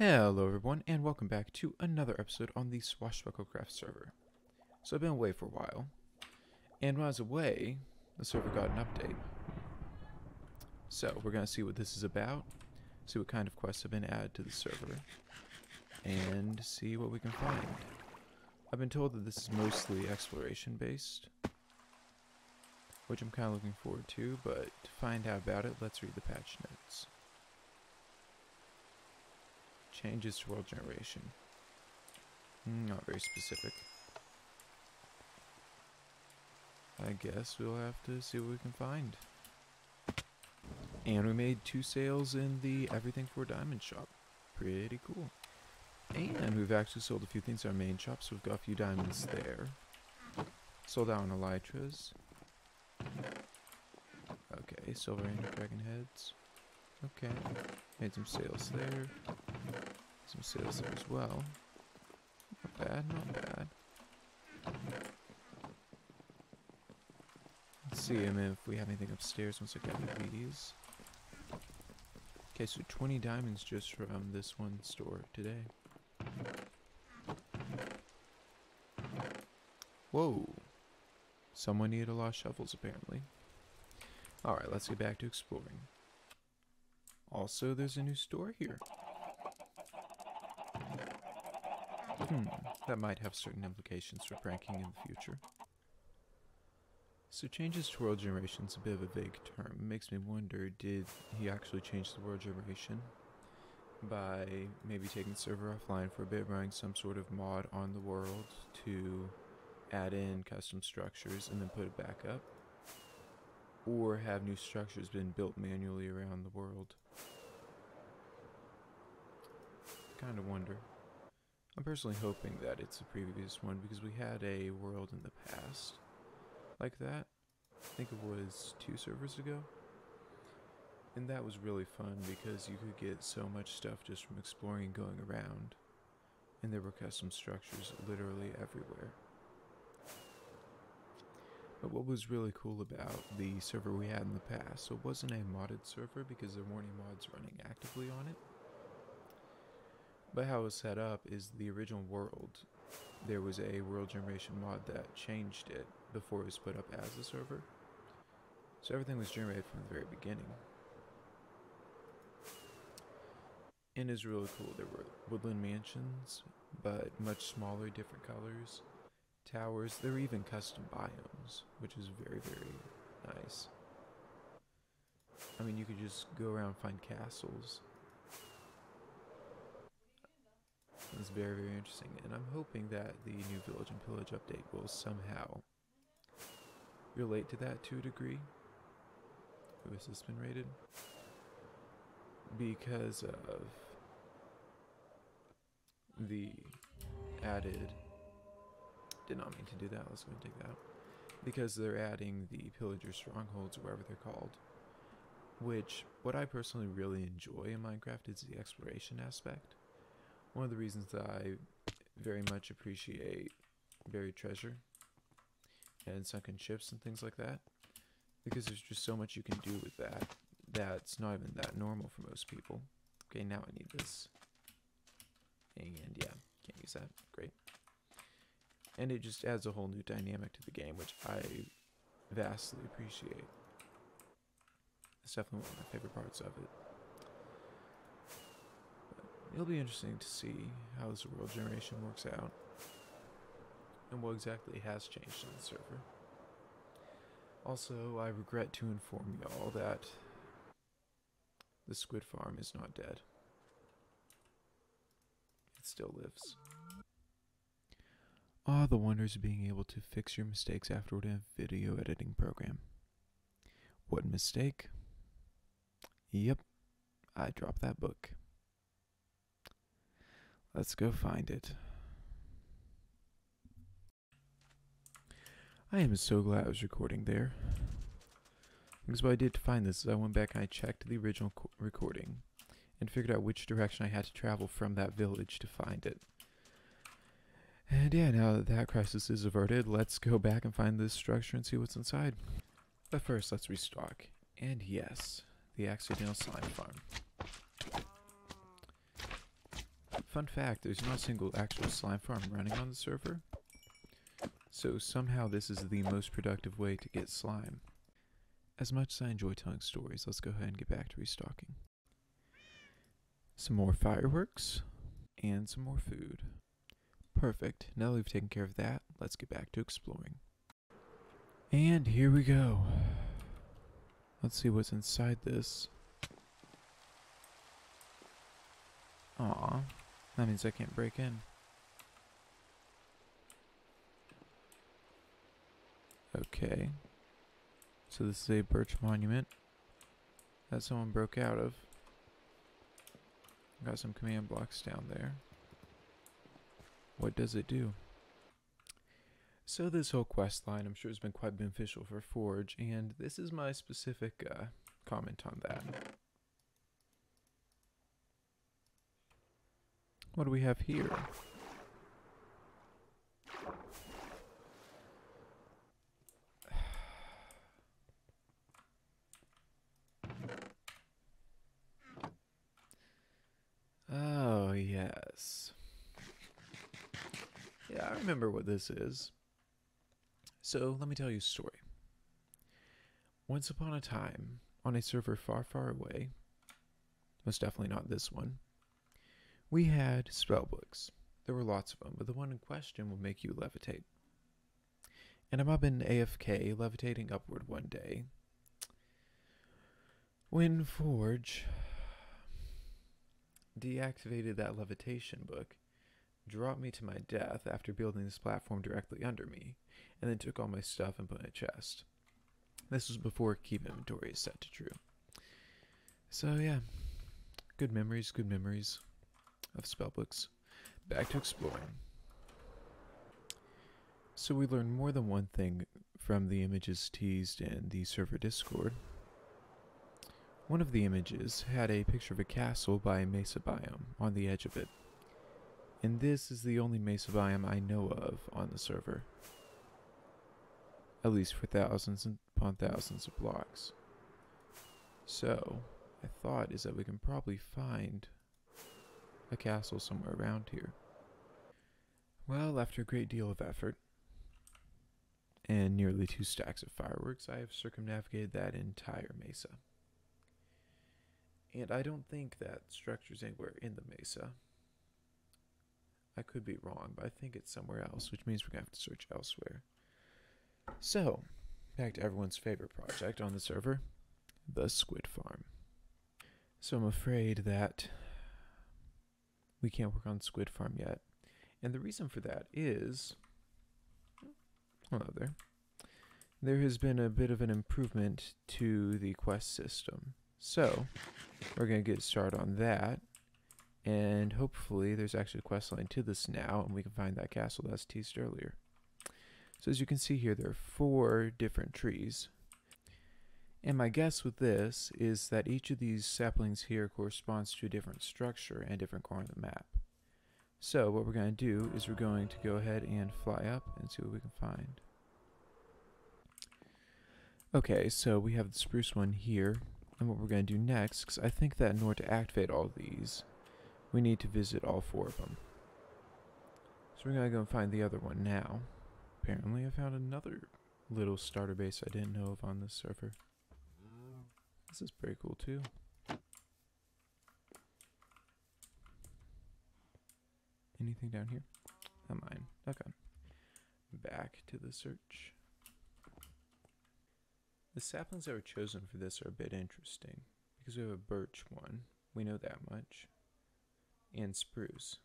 Hello everyone, and welcome back to another episode on the SwashBuckleCraft server. So I've been away for a while, and when I was away, the server got an update. So we're going to see what this is about, see what kind of quests have been added to the server, and see what we can find. I've been told that this is mostly exploration based, which I'm kind of looking forward to, but to find out about it, let's read the patch notes. Changes to world generation. Not very specific. I guess we'll have to see what we can find. And we made 2 sales in the Everything for Diamond shop. Pretty cool. And we've actually sold a few things in our main shop, so we've got a few diamonds there. Sold out on elytras. Okay, silver and dragon heads. Okay, made some sales there. Some sales there as well. Not bad, not bad. Let's see if we have anything upstairs once I get these. Okay, so 20 diamonds just from this one store today. Whoa. Someone needed a lot of shovels apparently. Alright, let's get back to exploring. Also, there's a new store here. That might have certain implications for pranking in the future. So changes to world generation is a bit of a vague term. It makes me wonder, did he actually change the world generation by maybe taking the server offline for a bit, running some sort of mod on the world to add in custom structures and then put it back up? Or have new structures been built manually around the world? Kind of wonder. I'm personally hoping that it's the previous one because we had a world in the past like that. I think it was 2 servers ago. And that was really fun because you could get so much stuff just from exploring and going around. And there were custom structures literally everywhere. But what was really cool about the server we had in the past, so it wasn't a modded server because there weren't any mods running actively on it. But how it was set up is the original world, there was a world generation mod that changed it before it was put up as a server. So everything was generated from the very beginning. And it was really cool. There were woodland mansions, but much smaller, different colors. Towers, there were even custom biomes, which is very, very nice. I mean, you could just go around and find castles. It's very, very interesting, and I'm hoping that the new Village and Pillage update will somehow relate to that to a degree. Who has this been rated? Because of the added... Did not mean to do that, let's go and take that out. Because they're adding the Pillager Strongholds, or whatever they're called. Which, what I personally really enjoy in Minecraft is the exploration aspect. One of the reasons that I very much appreciate buried treasure and sunken ships and things like that, because there's just so much you can do with that that's not even that normal for most people. Okay, now I need this. And yeah, can't use that. Great. And it just adds a whole new dynamic to the game, which I vastly appreciate. It's definitely one of my favorite parts of it. It'll be interesting to see how this world generation works out and what exactly has changed on the server. Also, I regret to inform y'all that the squid farm is not dead. It still lives. Ah, the wonders of being able to fix your mistakes afterward in a video editing program. What mistake? Yep, I dropped that book. Let's go find it. I am so glad I was recording there. Because what I did to find this is I went back and I checked the original recording and figured out which direction I had to travel from that village to find it. And yeah, now that that crisis is averted, let's go back and find this structure and see what's inside. But first, let's restock. And yes, the accidental slime farm. Fun fact, there's not a single actual slime farm running on the server. So somehow this is the most productive way to get slime. As much as I enjoy telling stories, let's go ahead and get back to restocking. Some more fireworks, and some more food. Perfect. Now that we've taken care of that, let's get back to exploring. And here we go. Let's see what's inside this. Aw, that means I can't break in. Okay. So this is a birch monument that someone broke out of. Got some command blocks down there. What does it do? So this whole quest line I'm sure has been quite beneficial for Forge, and this is my specific comment on that. What do we have here? Oh, yes. Yeah, I remember what this is. So, let me tell you a story. Once upon a time, on a server far, far away, most definitely not this one, we had spellbooks. There were lots of them, but the one in question would make you levitate. And I'm up in AFK, levitating upward one day, when Forge deactivated that levitation book, dropped me to my death after building this platform directly under me, and then took all my stuff and put in a chest. This was before keep inventory is set to true. So yeah, good memories of spellbooks. Back to exploring. So we learned more than one thing from the images teased in the server Discord. One of the images had a picture of a castle by a mesa biome on the edge of it. And this is the only mesa biome I know of on the server. At least for thousands upon thousands of blocks. So, my thought is that we can probably find a castle somewhere around here. Well, after a great deal of effort, and nearly 2 stacks of fireworks, I have circumnavigated that entire mesa. And I don't think that structure's anywhere in the mesa. I could be wrong, but I think it's somewhere else, which means we're going to have to search elsewhere. So, back to everyone's favorite project on the server, the squid farm. So I'm afraid that we can't work on squid farm yet. And the reason for that is, hello there, there has been a bit of an improvement to the quest system. So, we're going to get started on that, and hopefully there's actually a quest line to this now, and we can find that castle that's teased earlier. So as you can see here, there are 4 different trees. And my guess with this is that each of these saplings here corresponds to a different structure and different corner of the map. So what we're going to do is we're going to go ahead and fly up and see what we can find. Okay, so we have the spruce one here. And what we're going to do next, because I think that in order to activate all of these, we need to visit all 4 of them. So we're going to go and find the other one now. Apparently I found another little starter base I didn't know of on this server. This is pretty cool too. Anything down here? Not mine. Okay. Back to the search. The saplings that were chosen for this are a bit interesting, because we have a birch one, we know that much, and spruce.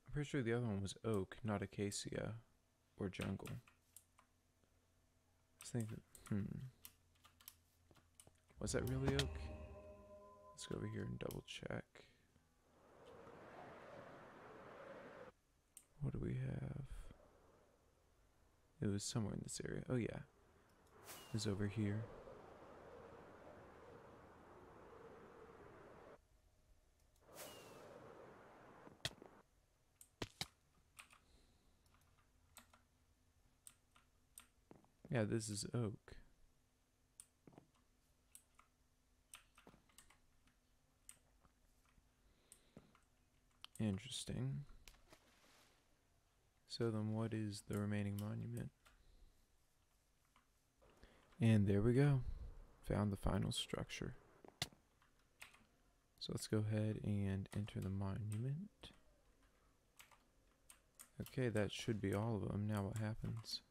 I'm pretty sure the other one was oak, not acacia, or jungle. I was thinking, was that really oak? Let's go over here and double check. What do we have? It was somewhere in this area. Oh yeah. It was over here. Yeah, this is oak. Interesting. So then what is the remaining monument? And there we go. Found the final structure. So let's go ahead and enter the monument. Okay, that should be all of them. Now what happens?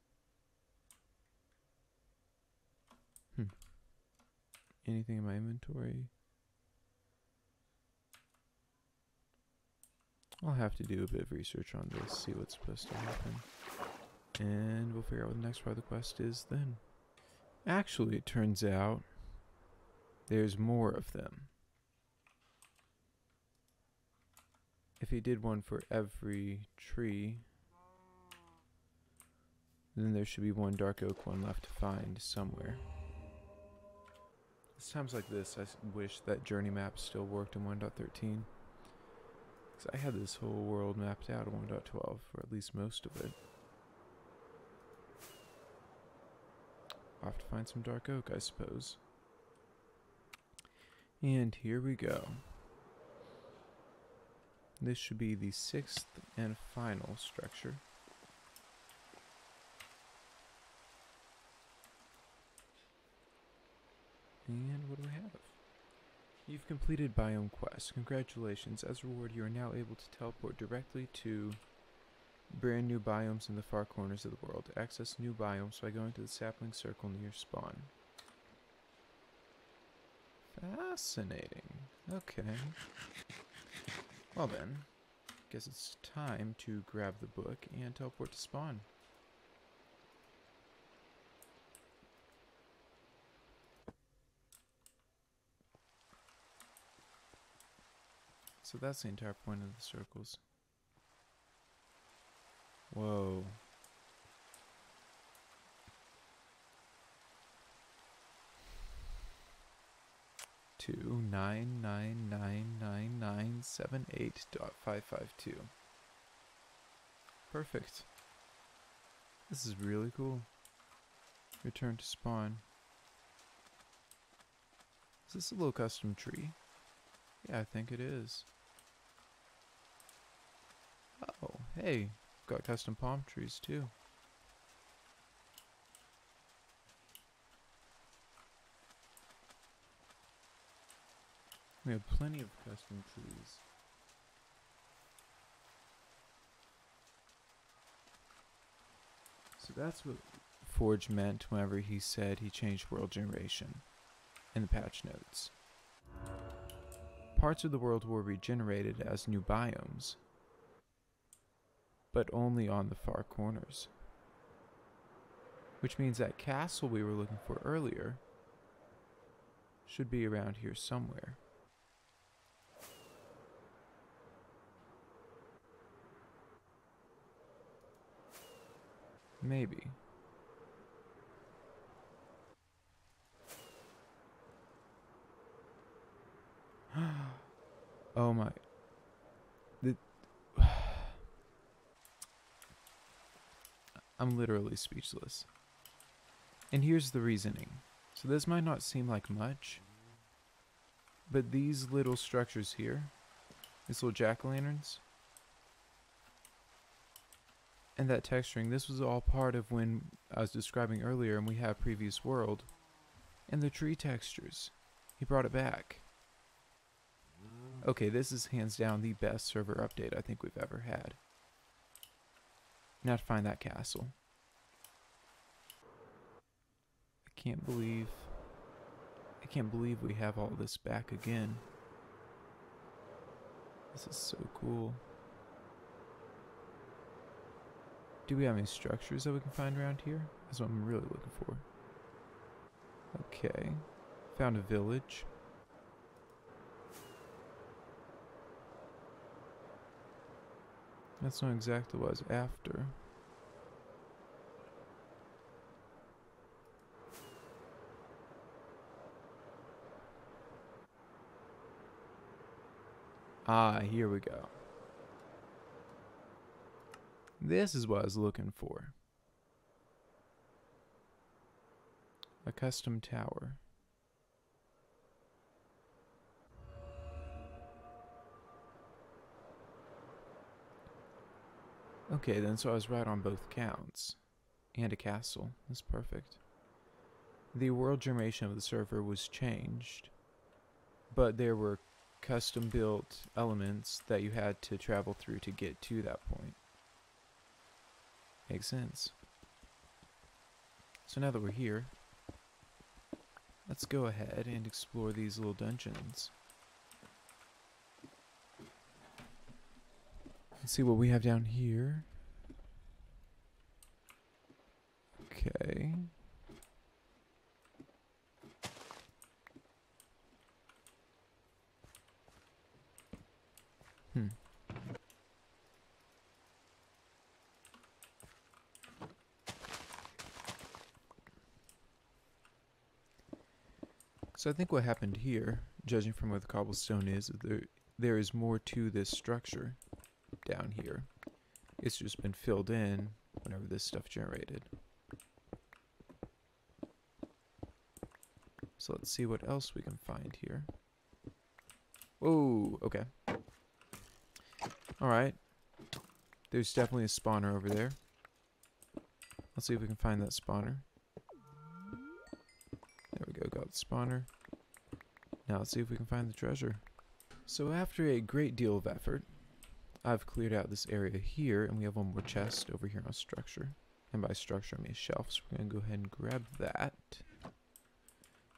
Anything in my inventory? I'll have to do a bit of research on this, see what's supposed to happen. And we'll figure out what the next part of the quest is then. Actually, it turns out there's more of them. If he did one for every tree, then there should be one dark oak one left to find somewhere. It's times like this I wish that journey map still worked in 1.13. Because I had this whole world mapped out in 1.12, or at least most of it. I'll have to find some dark oak, I suppose. And here we go. This should be the 6th and final structure. And what do we have? You've completed Biome Quest. Congratulations. As a reward, you are now able to teleport directly to brand new biomes in the far corners of the world. Access new biomes by going to the sapling circle near spawn. Fascinating. Okay. Well then, guess it's time to grab the book and teleport to spawn. So that's the entire point of the circles. Whoa. Two 9999978.552. Perfect. This is really cool. Return to spawn. Is this a little custom tree? Yeah, I think it is. Oh, hey, got custom palm trees too. We have plenty of custom trees. So that's what Forge meant whenever he said he changed world generation in the patch notes. Parts of the world were regenerated as new biomes, but only on the far corners. Which means that castle we were looking for earlier should be around here somewhere. Maybe. Oh my. I'm literally speechless. And here's the reasoning. So this might not seem like much, but these little structures here, these little jack-o'-lanterns, and that texturing, this was all part of when I was describing earlier and we had previous world, and the tree textures. He brought it back. Okay, this is hands down the best server update I think we've ever had. Now to find that castle. I can't believe we have all this back again. This is so cool. Do we have any structures that we can find around here? That's what I'm really looking for. Okay. Found a village. That's not exactly what I was after. Ah, here we go. This is what I was looking for. A custom tower. Okay, then, so I was right on both counts. And a castle. That's perfect. The world generation of the server was changed, but there were custom-built elements that you had to travel through to get to that point. Makes sense. So now that we're here, let's go ahead and explore these little dungeons. Let's see what we have down here. Okay. So I think what happened here, judging from where the cobblestone is, there is more to this structure down here. It's just been filled in whenever this stuff generated. So let's see what else we can find here. Oh, okay. Alright. There's definitely a spawner over there. Let's see if we can find that spawner. There we go, got the spawner. Now let's see if we can find the treasure. So after a great deal of effort, I've cleared out this area here, and we have one more chest over here on structure. And by structure, I mean shelf, so we're going to go ahead and grab that.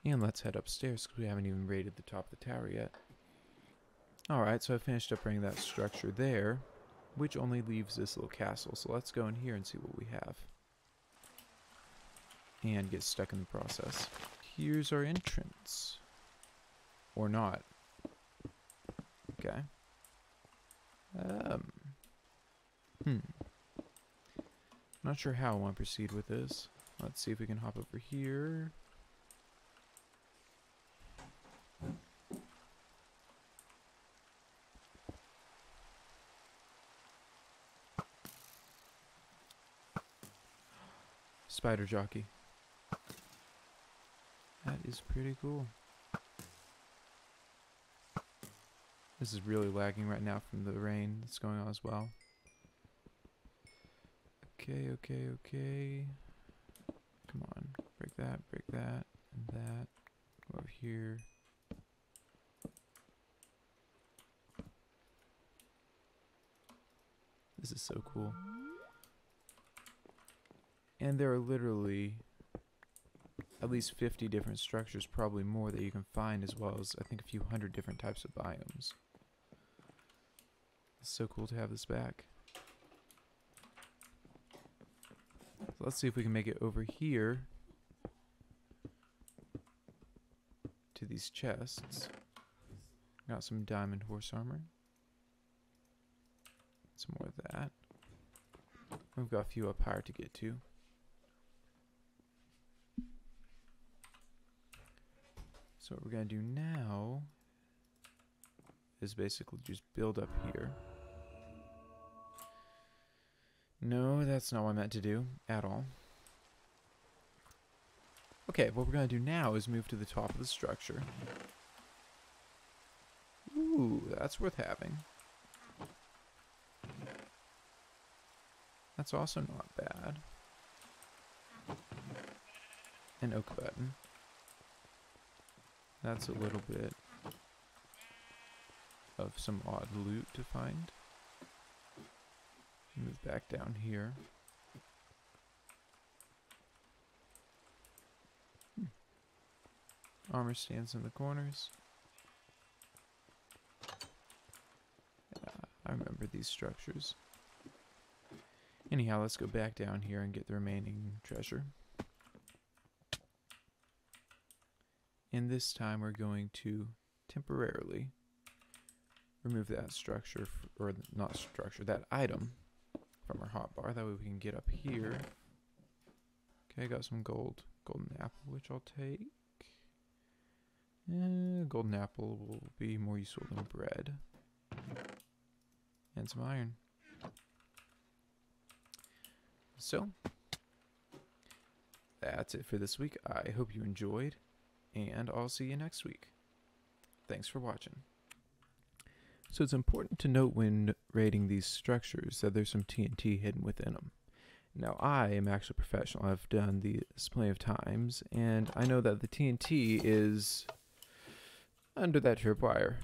And let's head upstairs, because we haven't even raided the top of the tower yet. Alright, so I finished up bringing that structure there, which only leaves this little castle. So let's go in here and see what we have. And get stuck in the process. Here's our entrance. Or not. Okay. Not sure how I want to proceed with this. Let's see if we can hop over here. Spider jockey. That is pretty cool. This is really lagging right now from the rain that's going on as well. Okay, okay, okay. Come on. Break that, and that. Go over here. This is so cool. And there are literally at least 50 different structures, probably more, that you can find, as well as I think a few hundred different types of biomes. It's so cool to have this back. So let's see if we can make it over here to these chests. Got some diamond horse armor. Some more of that. We've got a few up higher to get to. So what we're going to do now is basically just build up here. No, that's not what I meant to do at all. Okay, what we're going to do now is move to the top of the structure. Ooh, that's worth having. That's also not bad. An oak button. That's a little bit of some odd loot to find. Move back down here. Armor stands in the corners. Yeah, I remember these structures. Anyhow, let's go back down here and get the remaining treasure. And this time we're going to temporarily remove that structure, or not structure, that item from our hotbar. That way we can get up here. Okay, got some golden apple, which I'll take. Golden apple will be more useful than bread. And some iron. So, that's it for this week. I hope you enjoyed, and I'll see you next week. Thanks for watching. So it's important to note when raiding these structures that there's some TNT hidden within them. Now, I am actually a professional. I've done this plenty of times, and I know that the TNT is under that tripwire.